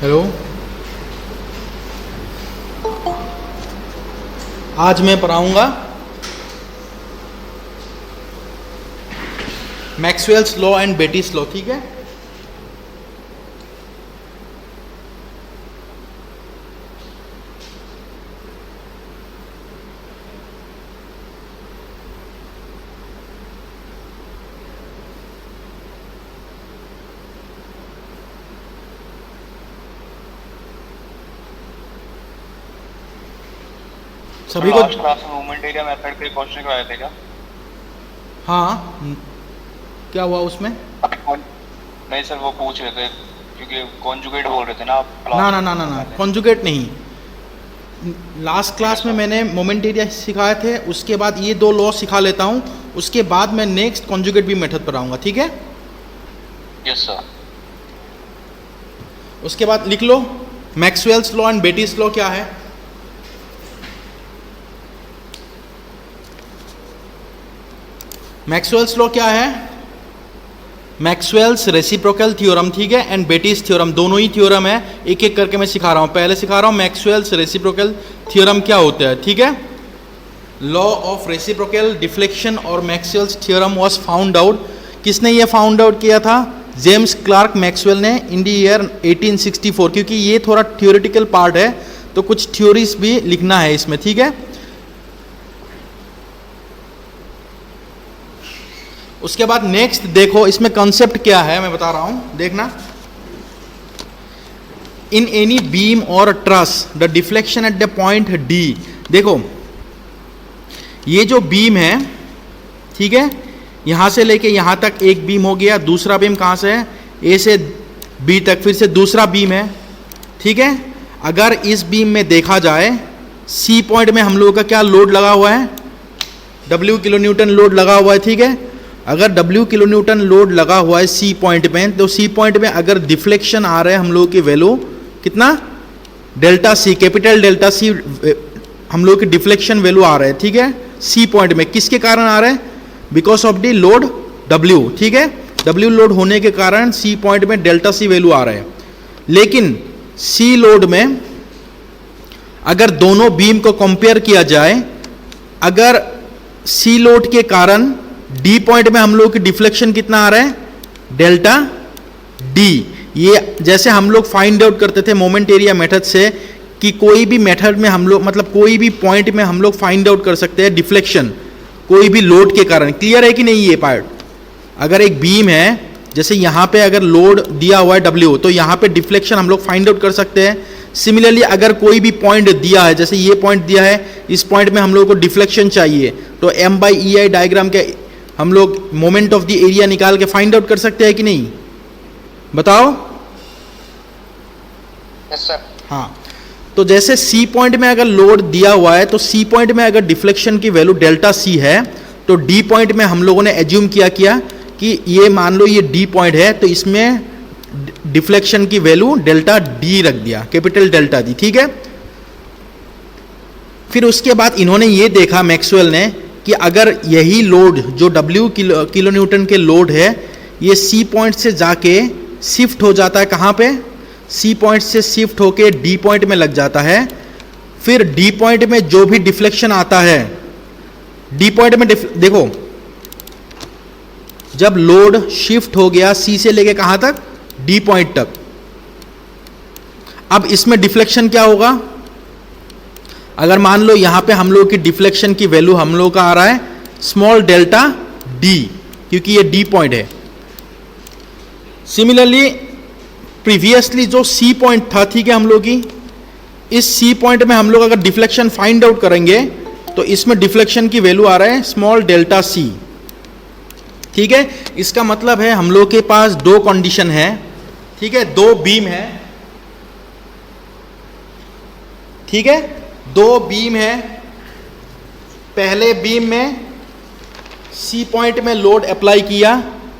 Hello. आज मैं पढ़ाऊंगा मैक्सवेल्स लॉ एंड बेटीज लॉ, ठीक है। सभी को लास्ट क्लास में मूवमेंट एरिया मेथड के क्वेश्चन कराए थे क्या? हाँ, क्या हुआ उसमें? नहीं सर, वो पूछ रहे थे क्योंकि कॉन्जुगेट बोल रहे थे ना आप ना ना ना ना ना, कॉन्जुगेट नहीं। लास्ट क्लास में मैंने मोमेंट एरिया सिखाए थे, उसके बाद ये दो लॉ सिखा लेता हूँ, उसके बाद मैं नेक्स्ट कॉन्जुगेट भी मेथड पढ़ाऊंगा, ठीक है। Yes sir. उसके बाद लिख लो मैक्सवेल्स लॉ एंड बेटीज लॉ क्या है। मैक्सवेल्स लॉ क्या है? मैक्सवेल्स रेसिप्रोकल थ्योरम, ठीक है, एंड बेटीज थ्योरम, दोनों ही थ्योरम है। एक एक करके मैं सिखा रहा हूं। पहले सिखा रहा हूं मैक्सवेल्स रेसिप्रोकल थ्योरम क्या होता है, ठीक है। लॉ ऑफ रेसिप्रोकल डिफ्लेक्शन और Maxwell's theorem was found out. किसने ये फाउंड आउट किया था? जेम्स क्लार्क मैक्सवेल ने इन द ईयर 1864। क्योंकि ये थोड़ा थ्योरेटिकल पार्ट है तो कुछ थ्योरीज भी लिखना है इसमें, ठीक है। उसके बाद नेक्स्ट देखो इसमें कॉन्सेप्ट क्या है, मैं बता रहा हूं, देखना। इन एनी बीम और truss the deflection eight the point D. देखो ये जो बीम है, ठीक है, यहां से लेके यहां तक एक बीम हो गया। दूसरा बीम कहां से है? ए से बी तक, फिर से दूसरा बीम है, ठीक है। अगर इस बीम में देखा जाए सी पॉइंट में हम लोगों का क्या लोड लगा हुआ है? W किलो न्यूटन लोड लगा हुआ है, ठीक है। अगर W किलो न्यूटन लोड लगा हुआ है सी पॉइंट में, तो सी पॉइंट में अगर डिफ्लेक्शन आ रहा है हम लोगों की वैल्यू कितना? Delta C, capital delta C हम लोग की डिफ्लेक्शन वैल्यू आ रहा है, ठीक है, सी पॉइंट में। किसके कारण आ रहा है? Because of the load W, ठीक है। W लोड होने के कारण सी पॉइंट में डेल्टा सी वैल्यू आ रहा है। लेकिन सी लोड में अगर दोनों बीम को कंपेयर किया जाए, अगर सी लोड के कारण डी पॉइंट में हम लोग की डिफ्लेक्शन कितना आ रहा है? Delta D. ये जैसे हम लोग फाइंड आउट करते थे मोमेंट एरिया मेथड से कि कोई भी मेथड में हम लोग, मतलब कोई भी पॉइंट में हम लोग फाइंड आउट कर सकते हैं डिफ्लेक्शन कोई भी लोड के कारण। क्लियर है कि नहीं ये पार्ट? अगर एक बीम है, जैसे यहां पे अगर लोड दिया हुआ है W, तो यहां पे डिफ्लेक्शन हम लोग फाइंड आउट कर सकते हैं। सिमिलरली अगर कोई भी पॉइंट दिया है, जैसे ये पॉइंट दिया है, इस पॉइंट में हम लोग को डिफ्लेक्शन चाहिए, तो M/EI डायग्राम के हम लोग मोमेंट ऑफ द एरिया निकाल के फाइंड आउट कर सकते हैं कि नहीं? बताओ। Yes sir. हाँ, तो जैसे सी पॉइंट में अगर लोड दिया हुआ है, तो सी पॉइंट में अगर डिफ्लेक्शन की वैल्यू डेल्टा सी है, तो डी पॉइंट में हम लोगों ने एज्यूम किया कि ये मान लो ये डी पॉइंट है, तो इसमें डिफ्लेक्शन की वैल्यू डेल्टा डी रख दिया, कैपिटल डेल्टा दी, ठीक है। फिर उसके बाद इन्होंने ये देखा मैक्सवेल ने कि अगर यही लोड जो W किलो न्यूटन के लोड है, ये सी पॉइंट से जाके शिफ्ट हो जाता है, कहाँ पे? सी पॉइंट से शिफ्ट होके डी पॉइंट में लग जाता है। फिर डी पॉइंट में जो भी डिफ्लेक्शन आता है, डी पॉइंट में देखो, जब लोड शिफ्ट हो गया सी से लेके कहां तक? डी पॉइंट तक, अब इसमें डिफ्लेक्शन क्या होगा? अगर मान लो यहां पे हम लोग की डिफ्लेक्शन की वैल्यू हम लोग का आ रहा है स्मॉल डेल्टा डी, क्योंकि ये डी पॉइंट है। सिमिलरली प्रीवियसली जो सी पॉइंट था, ठीक है, हम लोग की इस सी पॉइंट में हम लोग अगर डिफ्लेक्शन फाइंड आउट करेंगे, तो इसमें डिफ्लेक्शन की वैल्यू आ रहा है स्मॉल डेल्टा सी, ठीक है। इसका मतलब है हम लोग के पास दो कंडीशन है, ठीक है, दो बीम है, ठीक है, दो बीम है। पहले बीम में सी पॉइंट में लोड अप्लाई किया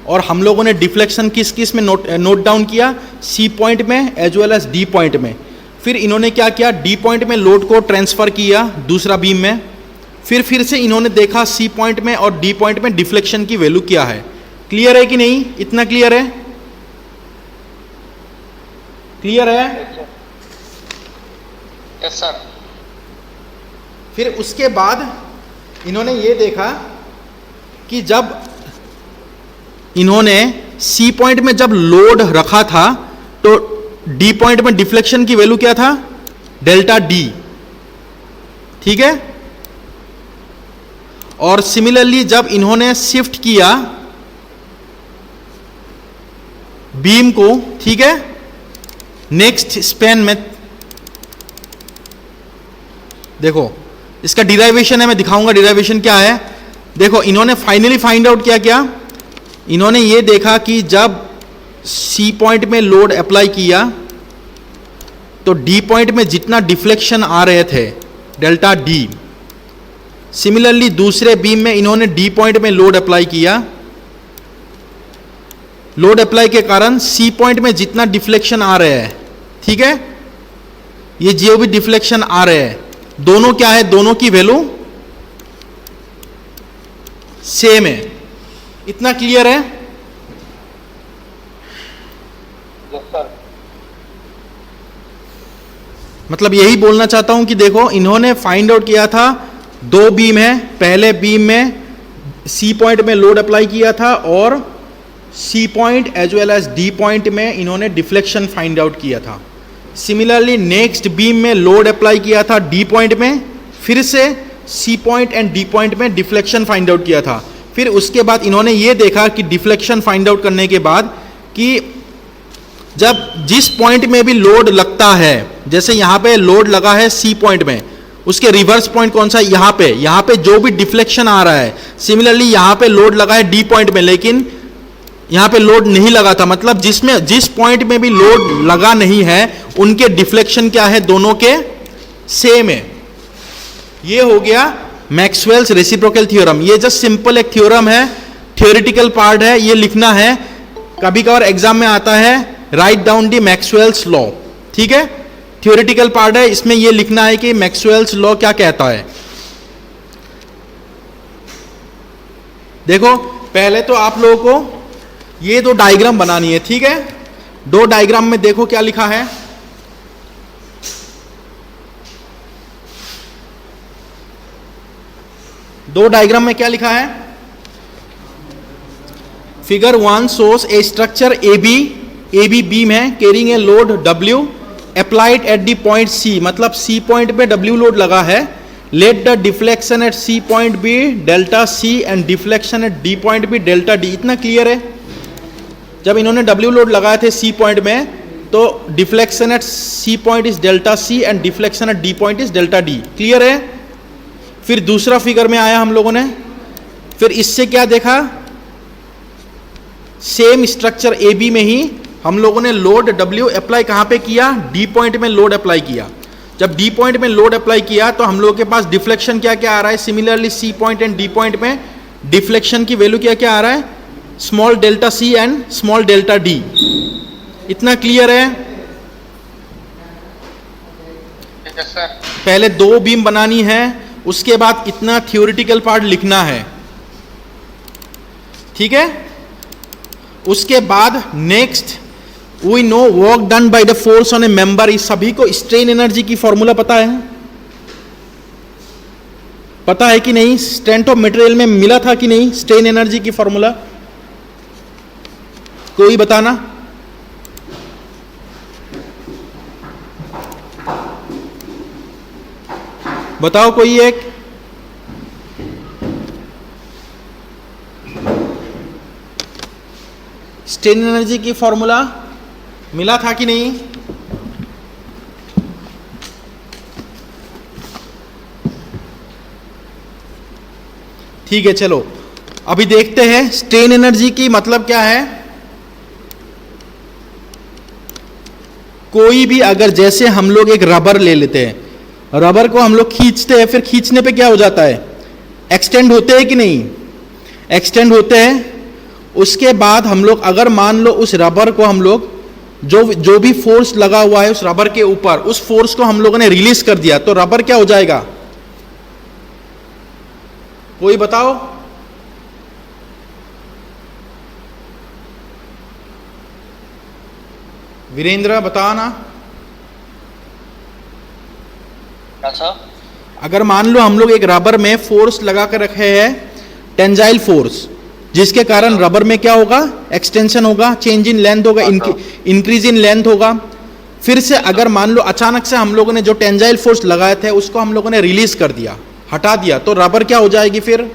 और हम लोगों ने डिफ्लेक्शन किस किस में नोट डाउन किया? सी पॉइंट में as well as D point में। फिर इन्होंने क्या किया? डी पॉइंट में लोड को ट्रांसफर किया दूसरा बीम में। फिर से इन्होंने देखा सी पॉइंट में और डी पॉइंट में डिफ्लेक्शन की वैल्यू क्या है। क्लियर है कि नहीं? इतना क्लियर है? क्लियर है? Yes sir. फिर उसके बाद इन्होंने ये देखा कि जब इन्होंने सी पॉइंट में जब लोड रखा था तो डी पॉइंट में डिफ्लेक्शन की वैल्यू क्या था? Delta D. ठीक है। और सिमिलरली जब इन्होंने शिफ्ट किया बीम को, ठीक है, नेक्स्ट स्पैन में, देखो इसका डिराइवेशन है, मैं दिखाऊंगा डिराइवेशन क्या है। देखो इन्होंने फाइनली फाइंड आउट क्या, इन्होंने ये देखा कि जब सी पॉइंट में लोड अप्लाई किया तो डी पॉइंट में जितना डिफ्लेक्शन आ रहे थे डेल्टा डी, सिमिलरली दूसरे बीम में इन्होंने डी पॉइंट में लोड अप्लाई किया, लोड अप्लाई के कारण सी पॉइंट में जितना डिफ्लेक्शन आ रहे हैं, ठीक है, ये जो भी डिफ्लेक्शन आ रहे हैं दोनों क्या है, दोनों की वैल्यू सेम है। इतना क्लियर है? Yes sir. मतलब यही बोलना चाहता हूं कि देखो इन्होंने फाइंड आउट किया था, दो बीम है, पहले बीम में सी पॉइंट में लोड अप्लाई किया था और C point as well as D point में इन्होंने डिफ्लेक्शन फाइंड आउट किया था। सिमिलरली नेक्स्ट बीम में लोड अप्लाई किया था डी पॉइंट में, फिर से C point and D point में डिफ्लेक्शन फाइंड आउट किया था। फिर उसके बाद इन्होंने ये देखा कि डिफ्लेक्शन फाइंड आउट करने के बाद कि जब जिस पॉइंट में भी लोड लगता है, जैसे यहां पे लोड लगा है सी पॉइंट में, उसके रिवर्स पॉइंट कौन सा है? यहां पे जो भी डिफ्लेक्शन आ रहा है, सिमिलरली यहां पे लोड लगा है डी पॉइंट में लेकिन यहां पे लोड नहीं लगा था, मतलब जिस पॉइंट में भी लोड लगा नहीं है उनके डिफ्लेक्शन क्या है, दोनों के सेम है। ये हो गया मैक्सवेल्स रेसिप्रोकल थ्योरम। ये जस्ट सिंपल एक थ्योरम है, थ्योरेटिकल पार्ट है, ये लिखना है, कभी कभार एग्जाम में आता है, write down the Maxwell's law, ठीक है, थ्योरेटिकल पार्ट है, इसमें ये लिखना है कि मैक्सवेल्स लॉ क्या कहता है। देखो पहले तो आप लोगों को ये दो डायग्राम बनानी है, ठीक है, दो डायग्राम में देखो क्या लिखा है। दो डायग्राम में क्या लिखा है? Figure 1 shows a structure AB beam है, carrying a load W applied at the point C, मतलब C पॉइंट पे W लोड लगा है। Let the deflection at C point be delta C and deflection at D point be delta D। इतना clear है? जब इन्होंने W load लगाए थे C पॉइंट में तो deflection at C point is delta C and deflection at D point is delta D। Clear है? फिर दूसरा फिगर में आया हम लोगों ने, फिर इससे क्या देखा, सेम स्ट्रक्चर AB में ही हम लोगों ने लोड W अप्लाई कहां पे किया? D पॉइंट में लोड अप्लाई किया। जब D पॉइंट में लोड अप्लाई किया तो हम लोगों के पास डिफ्लेक्शन क्या क्या आ रहा है? Similarly C point and D point में डिफ्लेक्शन की वैल्यू क्या क्या आ रहा है? Small delta C and small delta D। इतना क्लियर है? Yes sir. पहले दो बीम बनानी है, उसके बाद इतना थ्योरेटिकल पार्ट लिखना है, ठीक है। उसके बाद next we know work done by the force on a member. इस सभी को स्ट्रेन एनर्जी की फॉर्मूला पता है? पता है कि नहीं? स्ट्रेंथ ऑफ मटेरियल में मिला था कि नहीं स्ट्रेन एनर्जी की फॉर्मूला? कोई बताना। बताओ कोई एक। स्ट्रेन एनर्जी की फॉर्मूला मिला था कि नहीं? ठीक है, चलो अभी देखते हैं स्ट्रेन एनर्जी की मतलब क्या है। कोई भी अगर, जैसे हम लोग एक रबर ले लेते हैं, रबर को हम लोग खींचते हैं, फिर खींचने पे क्या हो जाता है? एक्सटेंड होते हैं कि नहीं? एक्सटेंड होते हैं। उसके बाद हम लोग अगर मान लो उस रबर को हम लोग जो भी फोर्स लगा हुआ है उस रबर के ऊपर, उस फोर्स को हम लोगों ने रिलीज कर दिया तो रबर क्या हो जाएगा? कोई बताओ। वीरेंद्र बता ना। क्या सर? अगर मान लो हम लोग एक रबर में फोर्स लगा कर रखे हैं, टेंजाइल फोर्स, जिसके कारण रबर में क्या होगा, एक्सटेंशन होगा, चेंज इन लेंथ होगा, इंक्रीज इन लेंथ होगा। फिर से अगर मान लो अचानक से हम लोगों ने जो टेंजाइल फोर्स लगाए थे उसको हम लोगों ने रिलीज कर दिया, हटा दिया, तो रबर क्या हो जाएगी फिर?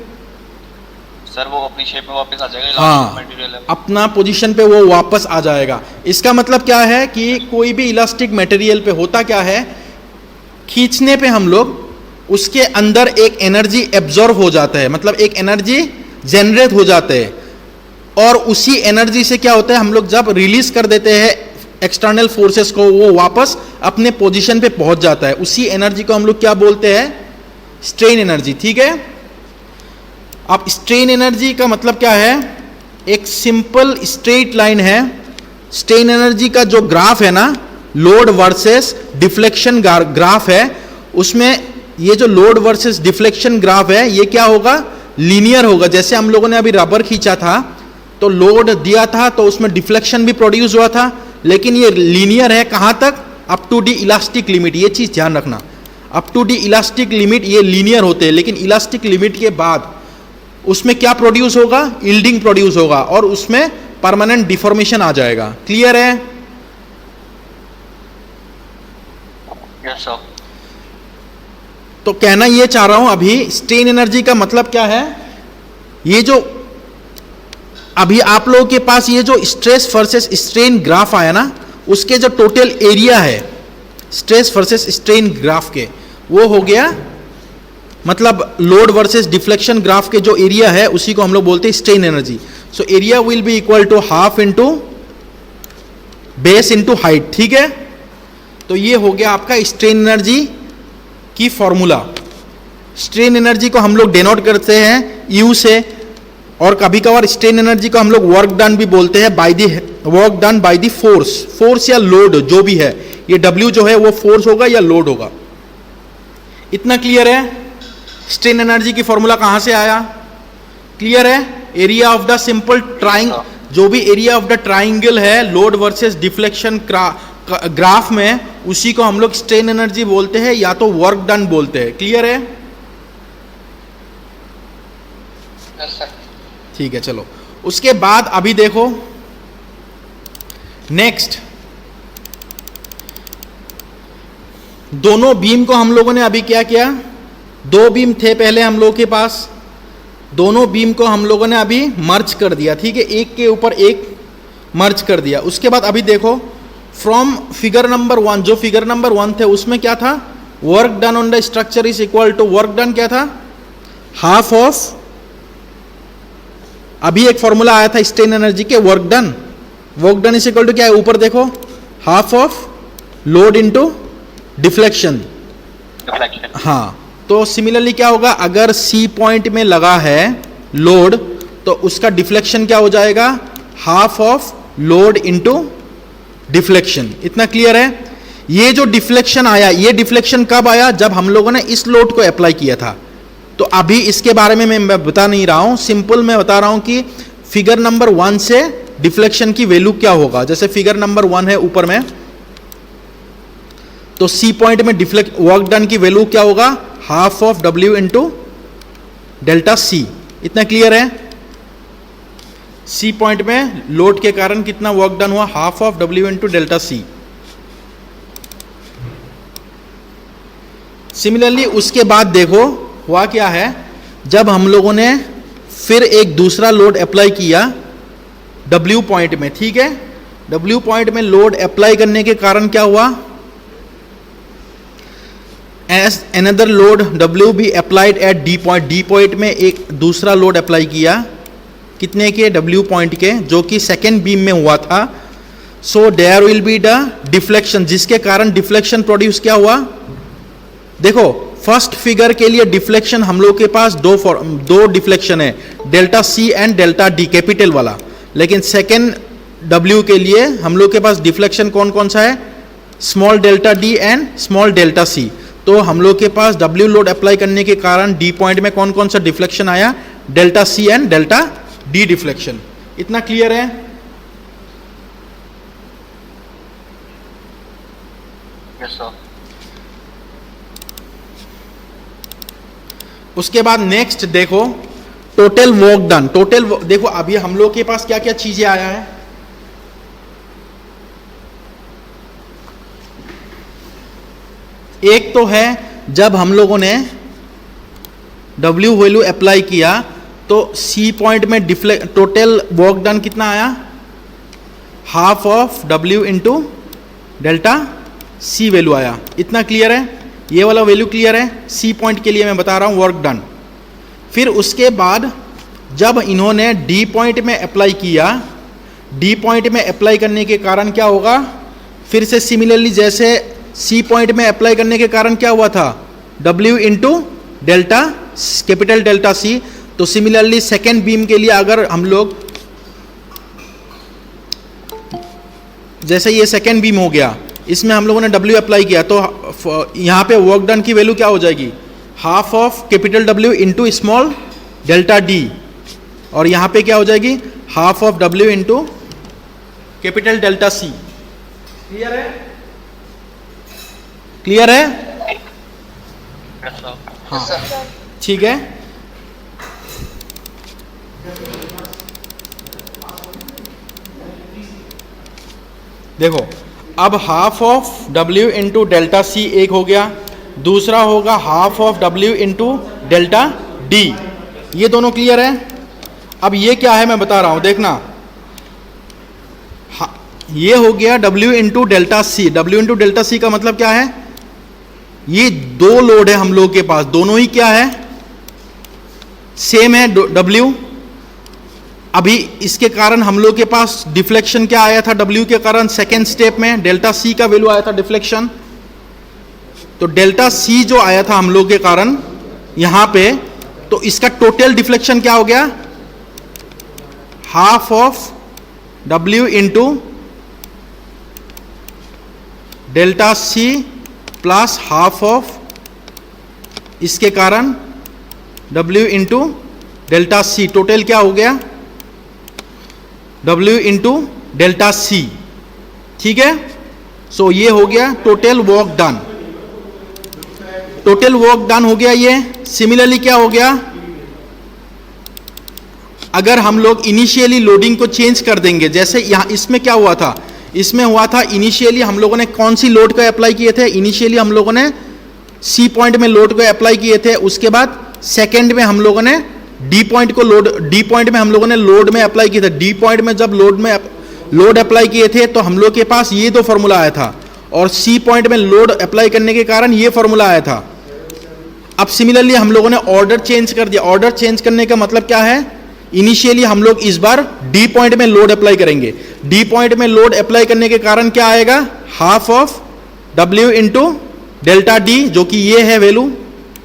सर वो अपनी शेप में वापस आ जाएगा। हाँ, मटेरियल है। अपना पोजीशन पे वो वापस आ जाएगा। इसका मतलब क्या है कि कोई भी इलास्टिक मटेरियल पे होता क्या है, खींचने पे हम लोग उसके अंदर एक एनर्जी एब्जॉर्ब हो जाता है, मतलब एक एनर्जी जनरेट हो जाते हैं, और उसी एनर्जी से क्या होता है, हम लोग जब रिलीज कर देते हैं एक्सटर्नल फोर्सेस को, वो वापस अपने पोजीशन पे पहुंच जाता है। उसी एनर्जी को हम लोग क्या बोलते हैं, स्ट्रेन एनर्जी। ठीक है। अब स्ट्रेन एनर्जी का मतलब क्या है, एक सिंपल स्ट्रेट लाइन है। स्ट्रेन एनर्जी का जो ग्राफ है ना, लोड वर्सेस डिफ्लेक्शन ग्राफ है, उसमें ये जो लोड वर्सेस डिफ्लेक्शन ग्राफ है ये क्या होगा, लीनियर होगा। जैसे हम लोगों ने अभी रबर खींचा था तो लोड दिया था तो उसमें डिफ्लेक्शन भी प्रोड्यूस हुआ था, लेकिन ये लीनियर है कहां तक, up to the elastic limit. ये चीज ध्यान रखना, up to the elastic limit ये लीनियर होते हैं, लेकिन इलास्टिक लिमिट के बाद उसमें क्या प्रोड्यूस होगा, यील्डिंग प्रोड्यूस होगा, और उसमें परमानेंट डिफॉर्मेशन आ जाएगा। क्लियर है? Yes sir. तो कहना ये चाह रहा हूं अभी, स्ट्रेन एनर्जी का मतलब क्या है, ये जो अभी आप लोगों के पास ये जो स्ट्रेस वर्सेस स्ट्रेन ग्राफ आया ना, उसके जो टोटल एरिया है स्ट्रेस वर्सेस स्ट्रेन ग्राफ के, वो हो गया, मतलब लोड वर्सेस डिफ्लेक्शन ग्राफ के जो एरिया है उसी को हम लोग बोलते हैं strain energy. So area will be equal to half into base into height. ठीक है। तो ये हो गया आपका स्ट्रेन एनर्जी की फॉर्मूला। स्ट्रेन एनर्जी को हम लोग डिनोट करते हैं यू से, और कभी कभार स्ट्रेन एनर्जी को हम लोग वर्क डन भी बोलते हैं, by the work done by the force या लोड जो भी है। ये W जो है वो फोर्स होगा या लोड होगा। इतना क्लियर है? स्ट्रेन एनर्जी की फॉर्मूला कहां से आया, क्लियर है? Area of the simple triangle, जो भी एरिया ऑफ द ट्राइंगल है लोड वर्सेस डिफ्लेक्शन ग्राफ में, उसी को हम लोग स्ट्रेन एनर्जी बोलते हैं या तो वर्क डन बोलते हैं। क्लियर है? Yes sir. ठीक है, चलो उसके बाद अभी देखो नेक्स्ट, दोनों बीम को हम लोगों ने अभी क्या किया, दो बीम थे पहले हम लोगों के पास, दोनों बीम को हम लोगों ने अभी मर्ज कर दिया। ठीक है, एक के ऊपर एक मर्ज कर दिया। उसके बाद अभी देखो फ्रॉम फिगर नंबर 1, जो फिगर नंबर 1 थे उसमें क्या था, work done on the structure is equal to, work done क्या था, हाफ ऑफ, अभी एक फॉर्मूला आया था स्ट्रेन एनर्जी के, work done is equal to क्या है, ऊपर देखो, half of load into deflection. हाँ, तो सिमिलरली क्या होगा, अगर सी पॉइंट में लगा है लोड तो उसका डिफ्लेक्शन क्या हो जाएगा, half of load into deflection. इतना क्लियर है? ये जो डिफ्लेक्शन आया, ये डिफ्लेक्शन कब आया, जब हम लोगों ने इस लोड को अप्लाई किया था। तो अभी इसके बारे में मैं बता नहीं रहा हूं, सिंपल मैं बता रहा हूं कि फिगर नंबर 1 से डिफ्लेक्शन की वैल्यू क्या होगा। जैसे फिगर नंबर 1 है ऊपर में, तो सी पॉइंट में डिफ्लेक्ट वर्क डन की वैल्यू क्या होगा, half of W into delta C। इतना क्लियर है? सी पॉइंट में लोड के कारण कितना वर्क डन हुआ, half of W into delta C। Similarly उसके बाद देखो हुआ क्या है, जब हम लोगों ने फिर एक दूसरा लोड अप्लाई किया W पॉइंट में। ठीक है, W पॉइंट में लोड अप्लाई करने के कारण क्या हुआ, एज अनदर लोड W भी अप्लाइड एट D पॉइंट में एक दूसरा लोड अप्लाई किया, कितने के, W पॉइंट के, जो कि सेकेंड बीम में हुआ था। So there will be the deflection, जिसके कारण डिफ्लेक्शन प्रोड्यूस क्या हुआ। देखो फर्स्ट फिगर के लिए डिफ्लेक्शन हम लोग के पास दो डिफ्लेक्शन है, delta C and delta D, capital वाला। लेकिन सेकेंड W के लिए हम लोग के पास डिफ्लेक्शन कौन कौन सा है, small delta D and small delta C। तो हम लोग के पास W लोड अप्लाई करने के कारण D पॉइंट में कौन कौन सा डिफ्लेक्शन आया, delta C and delta D deflection. इतना क्लियर है? Yes sir. उसके बाद नेक्स्ट देखो टोटल वर्क डन। देखो अभी हम लोग के पास क्या क्या चीजें आया है। एक तो है जब हम लोगों ने W वैल्यू अप्लाई किया तो C पॉइंट में टोटल वर्क डन कितना आया, half of W into delta C value आया। इतना क्लियर है, ये वाला वैल्यू क्लियर है। C पॉइंट के लिए मैं बता रहा हूं वर्क डन। फिर उसके बाद जब इन्होंने D पॉइंट में अप्लाई किया, D पॉइंट में अप्लाई करने के कारण क्या होगा, फिर से सिमिलरली जैसे C पॉइंट में अप्लाई करने के कारण क्या हुआ था, W into delta capital delta C। तो सिमिलरली सेकेंड बीम के लिए अगर हम लोग जैसे ये सेकेंड बीम हो गया, इसमें हम लोगों ने W अप्लाई किया तो यहाँ पे वर्क डन की वैल्यू क्या हो जाएगी, half of capital W into small delta D, और यहाँ पे क्या हो जाएगी, half of W into capital delta C। Clear है, क्लियर है? Yes sir. हाँ ठीक है। देखो अब half of W into delta C एक हो गया, दूसरा होगा half of W into delta D। ये दोनों क्लियर है। अब ये क्या है मैं बता रहा हूं, देखना। ये हो गया W into delta C। W into delta C का मतलब क्या है, ये दो लोड है हम लोग के पास, दोनों ही क्या है, सेम है W। अभी इसके कारण हम लोग के पास डिफ्लेक्शन क्या आया था, W के कारण सेकेंड स्टेप में डेल्टा C का वैल्यू आया था डिफ्लेक्शन। तो डेल्टा C जो आया था हम लोग के कारण यहां पे, तो इसका टोटल डिफ्लेक्शन क्या हो गया, half of W into delta C plus half of इसके कारण W into delta C। Total क्या हो गया, W इंटू डेल्टा C। ठीक है, सो ये हो गया total work done. Total work done हो गया ये। सिमिलरली क्या हो गया, अगर हम लोग इनिशियली लोडिंग को चेंज कर देंगे, जैसे यहां इसमें क्या हुआ था, इसमें हुआ था इनिशियली हम लोगों ने कौन सी लोड को अप्लाई किए थे, इनिशियली हम लोगों ने C पॉइंट में लोड को अप्लाई किए थे। उसके बाद सेकेंड में हम लोगों ने D पॉइंट में हम लोगों ने लोड में अप्लाई किए थे। D पॉइंट में जब लोड अप्लाई किए थे तो हम लोग के पास ये दो फॉर्मूला आया था, और C पॉइंट में लोड अप्लाई करने के कारण ये फॉर्मूला आया था। अब सिमिलरली हम लोगों ने ऑर्डर चेंज कर दिया। ऑर्डर चेंज करने का मतलब क्या है, इनिशियली हम लोग इस बार D पॉइंट में लोड अप्लाई करेंगे। D पॉइंट में लोड अप्लाई करने के कारण क्या आएगा, half of W into delta D, जो कि ये है वैल्यू।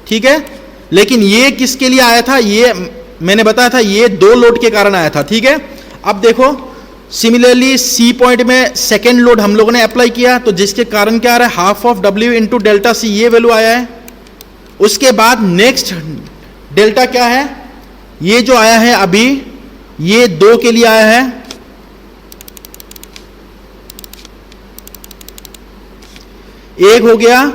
ठीक है, लेकिन ये किसके लिए आया था, ये मैंने बताया था ये दो लोड के कारण आया था। ठीक है, अब देखो सिमिलरली C पॉइंट में सेकेंड लोड हम लोगों ने अप्लाई किया, तो जिसके कारण क्या आ रहा है, half of W into delta C, ये वैल्यू आया है। उसके बाद नेक्स्ट डेल्टा क्या है, ये जो आया है अभी, ये दो के लिए आया है। एक हो गया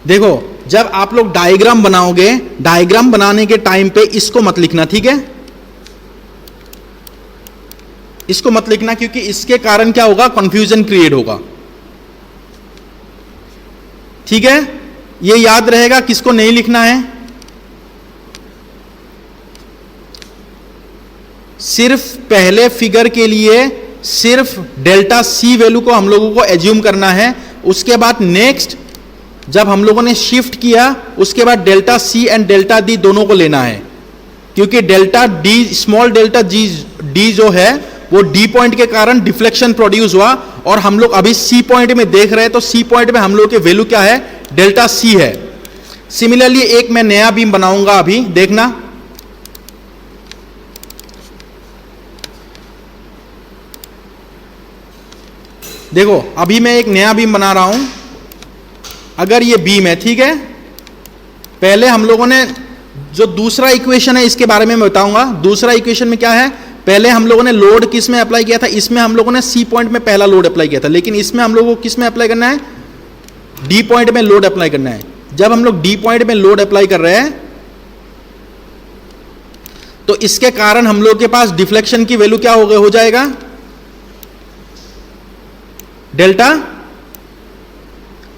देखो, जब आप लोग डायग्राम बनाओगे, डायग्राम बनाने के टाइम पे इसको मत लिखना। ठीक है, इसको मत लिखना, क्योंकि इसके कारण क्या होगा, कंफ्यूजन क्रिएट होगा। ठीक है, ये याद रहेगा किसको नहीं लिखना है। सिर्फ पहले फिगर के लिए सिर्फ डेल्टा C वैल्यू को हम लोगों को एज्यूम करना है। उसके बाद नेक्स्ट जब हम लोगों ने शिफ्ट किया, उसके बाद delta C and delta D दोनों को लेना है, क्योंकि delta D small delta D जो है वो D पॉइंट के कारण डिफ्लेक्शन प्रोड्यूस हुआ, और हम लोग अभी C पॉइंट में देख रहे हैं, तो C पॉइंट में हम लोग के वैल्यू क्या है, डेल्टा C है। सिमिलरली एक मैं नया बीम बनाऊंगा, अभी देखना। देखो अभी मैं एक नया बीम बना रहा हूं, अगर ये बीम है, ठीक है, पहले हम लोगों ने जो दूसरा इक्वेशन है इसके बारे में मैं बताऊंगा। दूसरा इक्वेशन में क्या है, पहले हम लोगों ने लोड किस में अप्लाई किया था, इसमें हम लोगों ने सी पॉइंट में पहला लोड अप्लाई किया था, लेकिन इसमें हम लोगों को किस में अप्लाई करना है, डी पॉइंट में लोड अप्लाई करना है। जब हम लोग डी पॉइंट में लोड अप्लाई कर रहे हैं तो इसके कारण हम लोग के पास डिफ्लेक्शन की वैल्यू क्या हो जाएगा, डेल्टा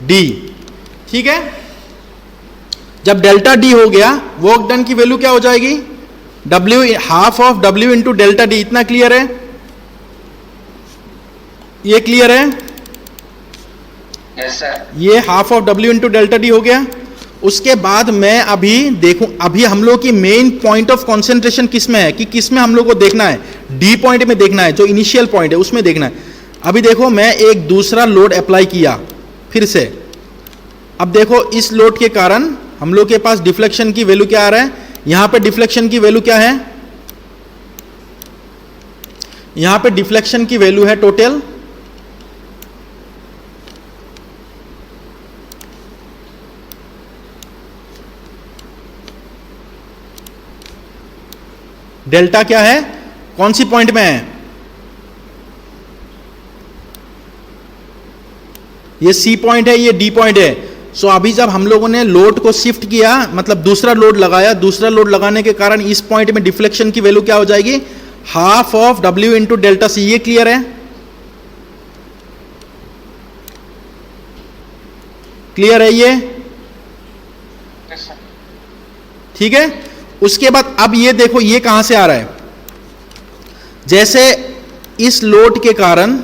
डी, ठीक है। जब डेल्टा डी हो गया, वर्क डन की वैल्यू क्या हो जाएगी, W, half of W into delta D. इतना क्लियर है, ये क्लियर है, यस सर। ये half of W into delta D हो गया। उसके बाद मैं अभी देखूं, अभी हम लोग की मेन पॉइंट ऑफ कंसंट्रेशन किस में है, कि किस में हम लोग को देखना है, डी पॉइंट में देखना है, जो इनिशियल पॉइंट है उसमें देखना है। अभी देखो मैं एक दूसरा लोड अप्लाई किया फिर से, अब देखो इस लोड के कारण हम लोग के पास डिफ्लेक्शन की वैल्यू क्या आ रहा है, यहां पे डिफ्लेक्शन की वैल्यू क्या है, यहां पे डिफ्लेक्शन की वैल्यू है टोटल डेल्टा क्या है, कौन सी पॉइंट में है, ये सी पॉइंट है, ये डी पॉइंट है। सो अभी जब हम लोगों ने लोड को शिफ्ट किया, मतलब दूसरा लोड लगाया, दूसरा लोड लगाने के कारण इस पॉइंट में डिफ्लेक्शन की वैल्यू क्या हो जाएगी, half of W into delta C. ये क्लियर है, क्लियर है ये, यस सर। ठीक है। उसके बाद अब ये देखो ये कहां से आ रहा है, जैसे इस लोड के कारण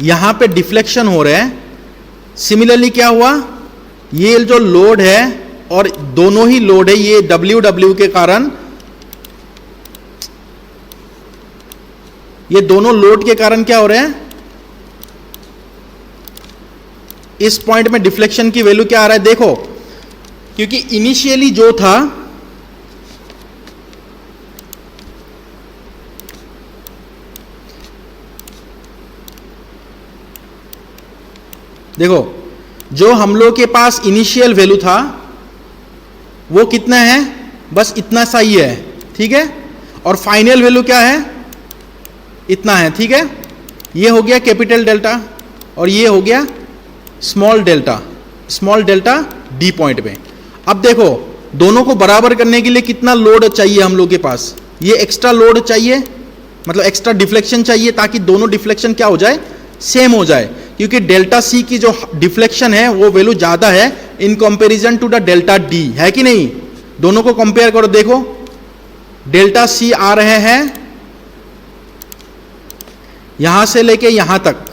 यहां पे डिफ्लेक्शन हो रहा है, सिमिलरली क्या हुआ, ये जो लोड है और दोनों ही लोड है, ये W के कारण, ये दोनों लोड के कारण क्या हो रहे हैं, इस पॉइंट में डिफ्लेक्शन की वैल्यू क्या आ रहा है, देखो क्योंकि इनिशियली जो था देखो जो हम लोग के पास इनिशियल वैल्यू था वो कितना है, बस इतना सा ही है, ठीक है, और फाइनल वैल्यू क्या है, इतना है, ठीक है। ये हो गया कैपिटल डेल्टा और ये हो गया स्मॉल डेल्टा डी पॉइंट में। अब देखो दोनों को बराबर करने के लिए कितना लोड चाहिए हम लोग के पास, ये एक्स्ट्रा लोड चाहिए, मतलब एक्स्ट्रा डिफ्लेक्शन चाहिए, ताकि दोनों डिफ्लेक्शन क्या हो जाए, सेम हो जाए, क्योंकि डेल्टा सी की जो डिफ्लेक्शन है वो वैल्यू ज्यादा है in comparison to the delta D, है कि नहीं। दोनों को कंपेयर करो, देखो डेल्टा सी आ रहे हैं यहां से लेके यहां तक,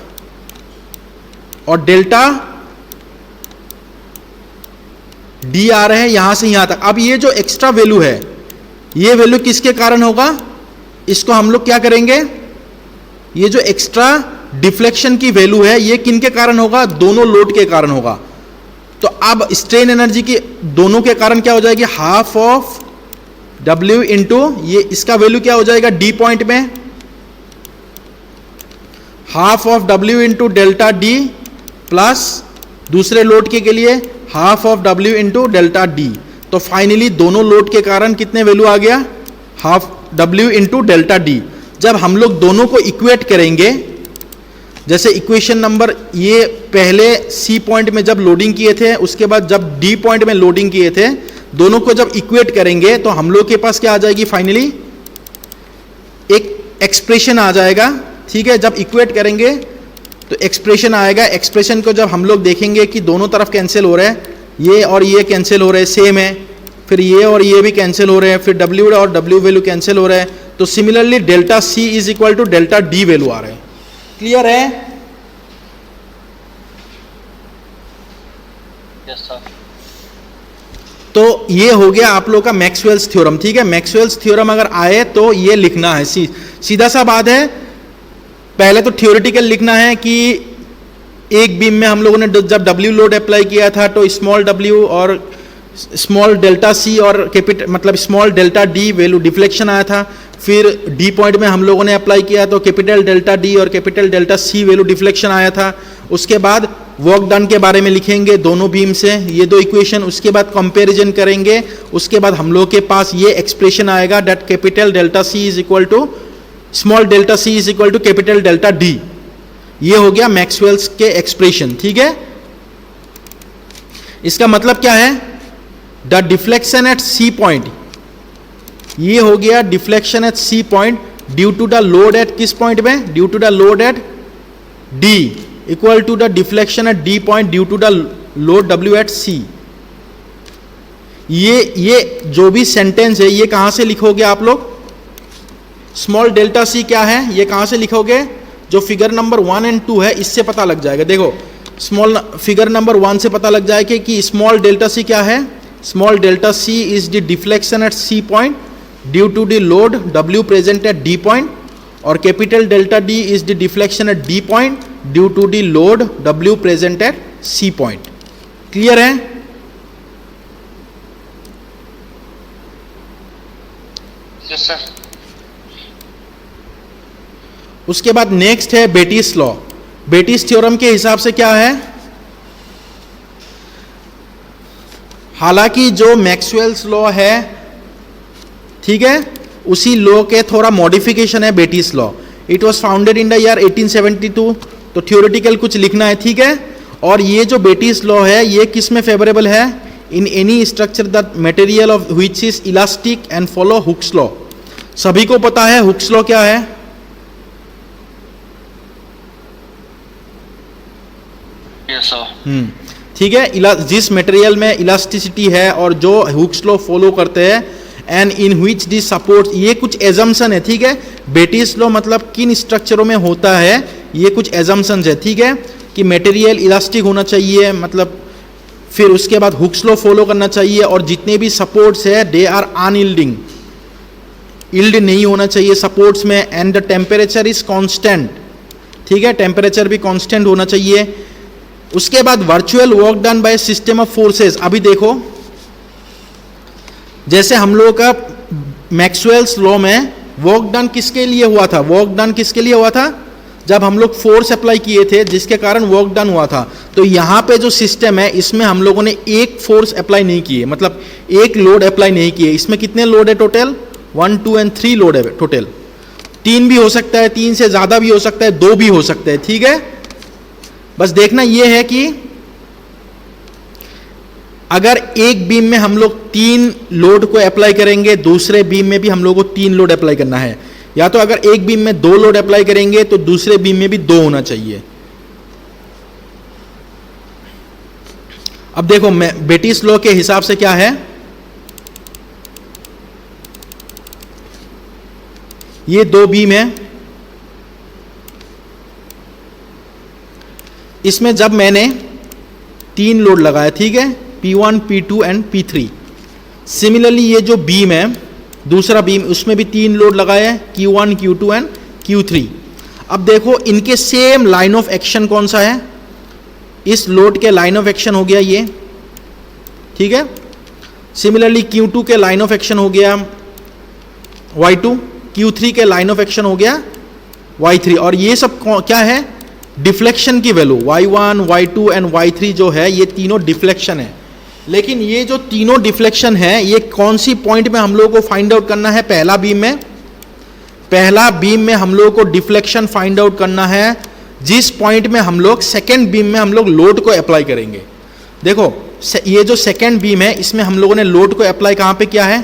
और डेल्टा डी आ रहे हैं यहां से यहां तक। अब ये जो एक्स्ट्रा वैल्यू है, ये वैल्यू किसके कारण होगा, इसको हम लोग क्या करेंगे, ये जो एक्स्ट्रा डिफ्लेक्शन की वैल्यू है ये किन के कारण होगा, दोनों लोड के कारण होगा। तो अब स्ट्रेन एनर्जी की दोनों के कारण क्या हो जाएगी, हाफ ऑफ W इंटू ये, इसका वैल्यू क्या हो जाएगा डी पॉइंट में, half of W into delta D plus दूसरे लोड के लिए half of W into delta D. तो फाइनली दोनों लोड के कारण कितने वैल्यू आ गया, half W into delta D. जब हम लोग दोनों को इक्वेट करेंगे, जैसे इक्वेशन नंबर, ये पहले सी पॉइंट में जब लोडिंग किए थे, उसके बाद जब डी पॉइंट में लोडिंग किए थे, दोनों को जब इक्वेट करेंगे तो हम लोग के पास क्या आ जाएगी, फाइनली एक एक्सप्रेशन आ जाएगा, ठीक है। जब इक्वेट करेंगे तो एक्सप्रेशन आएगा, एक्सप्रेशन को जब हम लोग देखेंगे कि दोनों तरफ कैंसिल हो रहे हैं, ये और ये कैंसिल हो रहे हैं, सेम है, फिर ये और ये भी कैंसिल हो रहे हैं, फिर W और W वैल्यू कैंसिल हो रहे हैं, तो similarly delta C is equal to delta D value आ रहे हैं। क्लियर है, यस सर। तो ये हो गया आप लोग का मैक्सवेल्स थ्योरम, ठीक है। मैक्सवेल्स थ्योरम अगर आए तो ये लिखना है, सीधा सा बात है। पहले तो थ्योरेटिकल लिखना है कि एक बीम में हम लोगों ने जब W लोड अप्लाई किया था तो स्मॉल W और स्मॉल डेल्टा सी और कैपिटल मतलब small delta D value deflection आया था, फिर डी पॉइंट में हम लोगों ने अप्लाई किया तो कैपिटल डेल्टा डी और capital delta C value deflection आया था। उसके बाद वर्क डन के बारे में लिखेंगे दोनों बीम से, ये दो इक्वेशन, उसके बाद कंपैरिजन करेंगे, उसके बाद हम लोग के पास ये एक्सप्रेशन आएगा that capital delta C is equal to small delta C is equal to capital delta D. ये हो गया मैक्सवेल्स के एक्सप्रेशन, ठीक है। इसका मतलब क्या है, the deflection at C point, ये हो गया deflection at C point due to the load at किस पॉइंट में, due to the load at D equal to the deflection at D point due to the load W at C. ये जो भी sentence है ये कहां से लिखोगे आप लोग, स्मॉल डेल्टा सी क्या है ये कहां से लिखोगे, जो फिगर नंबर 1 एंड 2 है इससे पता लग जाएगा। देखो स्मॉल फिगर नंबर 1 से पता लग जाएगा कि स्मॉल डेल्टा सी क्या है, small delta C is the deflection at C point due to the load W present at D point, और capital delta D is the deflection at D point due to the load W present at C point. Clear है? Yes sir. उसके बाद next है Betti's law. बेटीज theorem के हिसाब से क्या है, हालांकि जो मैक्सवेल्स लॉ है, ठीक है, उसी लॉ के थोड़ा मॉडिफिकेशन है Betti's law. It was founded in the year 1872, तो थ्योरेटिकल कुछ लिखना है, ठीक है। और ये जो बेटीज लॉ है ये किस में फेवरेबल है, in any structure that material of which is elastic and follow Hooke's law. सभी को पता है हुक्स लॉ क्या है, यस सर। ठीक है। जिस मटेरियल में इलास्टिसिटी है और जो हुक्स लॉ फॉलो करते हैं, and in which the support, ये कुछ एजम्पशन है, ठीक है। बेटीज लॉ मतलब किन स्ट्रक्चरों में होता है, ये कुछ एजम्पशन है, ठीक है, कि मटेरियल इलास्टिक होना चाहिए, मतलब फिर उसके बाद हुक्स लॉ फॉलो करना चाहिए, और जितने भी सपोर्ट्स है दे आर अनयील्डिंग, यील्ड नहीं होना चाहिए सपोर्ट्स में, and the temperature is constant, ठीक है, टेम्परेचर भी कांस्टेंट होना चाहिए। उसके बाद virtual work done by system of forces. अभी देखो जैसे हम लोगों का मैक्सवेल्स लॉ में वर्क डन किसके लिए हुआ था, वर्क डन किसके लिए हुआ था, जब हम लोग फोर्स अप्लाई किए थे जिसके कारण वर्क डन हुआ था। तो यहाँ पे जो सिस्टम है इसमें हम लोगों ने एक फोर्स अप्लाई नहीं किए, मतलब एक लोड अप्लाई नहीं किए। इसमें कितने लोड है टोटल, 1, 2 एंड 3 लोड है टोटल। 3 भी हो सकता है, 3 से ज्यादा भी हो सकता है, 2 भी हो सकता है, ठीक है। बस देखना यह है कि अगर एक बीम में हम लोग 3 लोड को अप्लाई करेंगे, दूसरे बीम में भी हम लोग को 3 लोड अप्लाई करना है, या तो अगर एक बीम में 2 लोड अप्लाई करेंगे तो दूसरे बीम में भी 2 होना चाहिए। अब देखो बेटीज लॉ के हिसाब से क्या है, ये 2 बीम है, इसमें जब मैंने 3 लोड लगाया, ठीक है, P1, P2 and P3। Similarly ये जो बीम है दूसरा बीम, उसमें भी 3 लोड लगाए हैं, Q1, Q2 एंड Q3। अब देखो इनके सेम लाइन ऑफ एक्शन कौन सा है, इस लोड के लाइन ऑफ एक्शन हो गया ये, ठीक है। सिमिलरली Q2 के लाइन ऑफ एक्शन हो गया Y2, Q3 के लाइन ऑफ एक्शन हो गया Y3, और ये सब क्या है, डिफ्लेक्शन की value Y1, Y2 and Y3 जो है ये तीनों डिफ्लेक्शन है। लेकिन ये जो तीनों डिफ्लेक्शन है ये कौन सी पॉइंट में हम लोगों को फाइंड आउट करना है, पहला बीम में, पहला बीम में हम लोगों को डिफ्लेक्शन फाइंड आउट करना है जिस पॉइंट में हम लोग सेकेंड बीम में हम लोग लोड को अप्लाई करेंगे। देखो ये जो सेकेंड बीम है इसमें हम लोगों ने लोड को अप्लाई कहां पे किया है,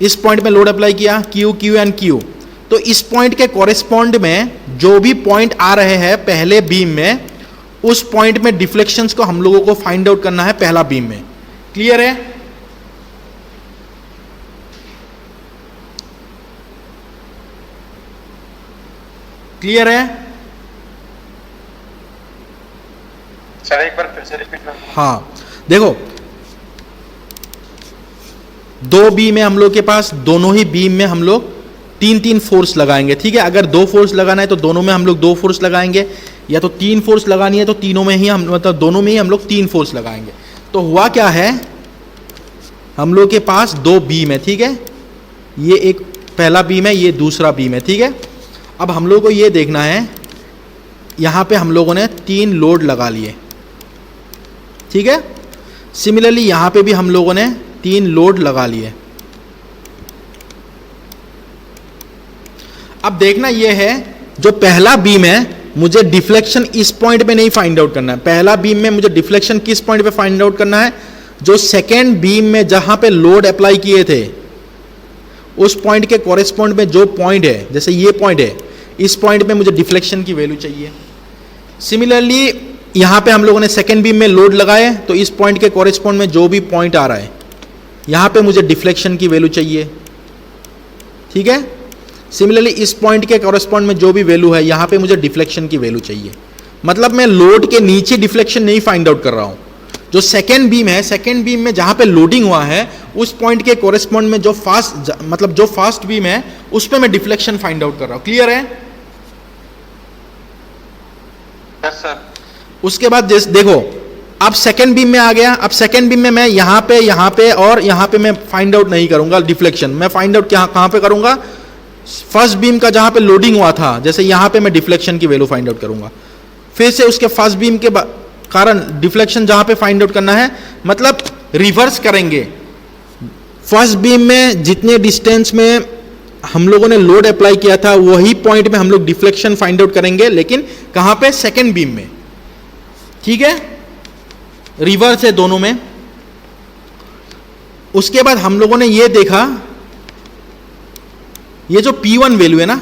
इस पॉइंट में लोड अप्लाई किया, Q, Q एंड Q। तो इस पॉइंट के कॉरेस्पॉन्ड में जो भी पॉइंट आ रहे हैं पहले बीम में, उस पॉइंट में डिफ्लेक्शंस को हम लोगों को फाइंड आउट करना है पहला बीम में। क्लियर है? क्लियर है? सर एक बार फिर से रिपीट कर दो। हाँ देखो 2 बीम है हम लोग के पास, दोनों ही बीम में हम लोग 3-3 फोर्स लगाएंगे, ठीक है। अगर 2 फोर्स लगाना है तो दोनों में हम लोग 2 फोर्स लगाएंगे, या तो 3 फोर्स लगानी है तो तीनों में ही हम, मतलब दोनों में ही हम लोग 3 फोर्स लगाएंगे। तो हुआ क्या है, हम लोग के पास दो बीम है, ठीक है, ये एक पहला बीम है, ये दूसरा बीम है, ठीक है। अब हम लोग को ये देखना है, यहाँ पे हम लोगों ने 3 लोड लगा लिए, ठीक है। सिमिलरली यहाँ पे भी हम लोगों ने 3 लोड लगा लिए। अब देखना ये है, जो पहला बीम है मुझे डिफ्लेक्शन इस पॉइंट पे नहीं फाइंड आउट करना है। पहला बीम में मुझे डिफ्लेक्शन किस पॉइंट पे फाइंड आउट करना है, जो सेकेंड बीम में जहां पे लोड अप्लाई किए थे उस पॉइंट के कॉरेस्पॉन्ड में जो पॉइंट है, जैसे ये पॉइंट है, इस पॉइंट पे मुझे डिफ्लेक्शन की वैल्यू चाहिए। सिमिलरली यहां पे हम लोगों ने सेकेंड बीम में लोड लगाए, तो इस पॉइंट के कॉरेस्पॉन्ड में जो भी पॉइंट आ रहा है यहां पे मुझे डिफ्लेक्शन की वैल्यू चाहिए, ठीक है। सिमिलरली इस पॉइंट के कॉरेस्पॉन्ड में जो भी वैल्यू है यहां पे मुझे डिफ्लेक्शन की वैल्यू चाहिए। मतलब मैं लोड के नीचे डिफ्लेक्शन नहीं फाइंड आउट कर रहा हूं, जो सेकेंड बीम है, सेकेंड बीम में जहां पे लोडिंग हुआ है उस पॉइंट के कॉरेस्पॉन्ड में जो फास्ट बीम है उस पे मैं डिफ्लेक्शन फाइंड आउट कर रहा हूं। क्लियर है? Yes sir. उसके बाद देखो, अब सेकेंड बीम में आ गया। अब सेकेंड बीम में मैं यहां पे और यहां पे मैं फाइंड आउट नहीं करूंगा डिफ्लेक्शन। मैं फाइंड आउट कहां पे करूंगा, फर्स्ट बीम का जहां पे लोडिंग हुआ था, जैसे यहां पे मैं डिफ्लेक्शन की वैल्यू फाइंड आउट करूंगा। फिर से उसके फर्स्ट बीम के कारण डिफ्लेक्शन जहां पे फाइंड आउट करना है, मतलब रिवर्स करेंगे। फर्स्ट बीम में जितने डिस्टेंस में हम लोगों ने लोड अप्लाई किया था वही पॉइंट में हम लोग डिफ्लेक्शन फाइंड आउट करेंगे, लेकिन कहां पे, सेकेंड बीम में, ठीक है। रिवर्स है दोनों में। उसके बाद हम लोगों ने ये देखा, ये जो P1 वैल्यू है ना,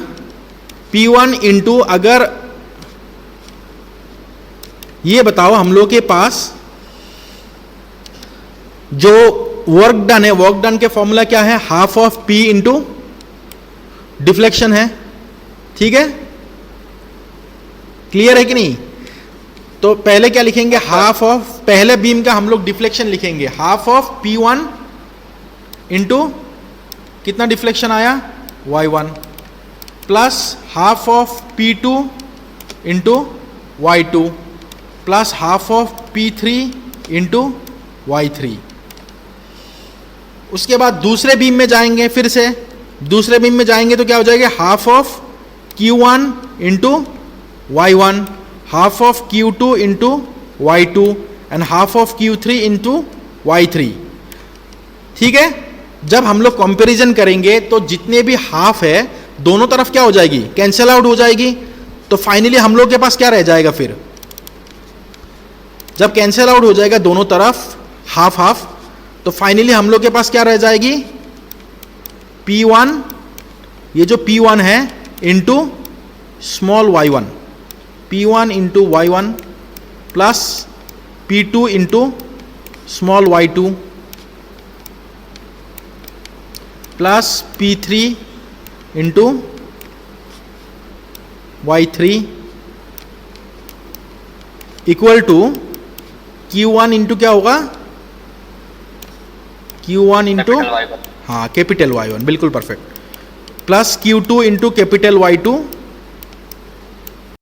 P1 इंटू, अगर ये बताओ हम लोग के पास जो वर्क डन है, वर्क डन के फॉर्मूला क्या है, half of P into deflection है, ठीक है। क्लियर है कि नहीं? तो पहले क्या लिखेंगे, हाफ ऑफ, पहले बीम का हम लोग डिफ्लेक्शन लिखेंगे, हाफ ऑफ P1 इंटू कितना डिफ्लेक्शन आया, Y1, plus half of P2 into Y2, plus half of P3 into Y3। उसके बाद दूसरे बीम में जाएंगे, फिर से दूसरे बीम में जाएंगे तो क्या हो जाएगा, half of Q1 into Y1, half of Q2 into Y2 and half of Q3 into Y3, ठीक है। जब हम लोग कंपैरिजन करेंगे तो जितने भी हाफ है दोनों तरफ क्या हो जाएगी, कैंसिल आउट हो जाएगी। तो फाइनली हम लोग के पास क्या रह जाएगा, फिर जब कैंसिल आउट हो जाएगा दोनों तरफ हाफ हाफ, तो फाइनली हम लोग के पास क्या रह जाएगी, P1, ये जो P1 है into small y1, P1 into y1 plus P2 into small y2 plus P3 into Y3 equal to Q1 into क्या होगा, Q1 इंटू, हाँ, कैपिटल Y1, बिल्कुल perfect, plus Q2 into capital Y2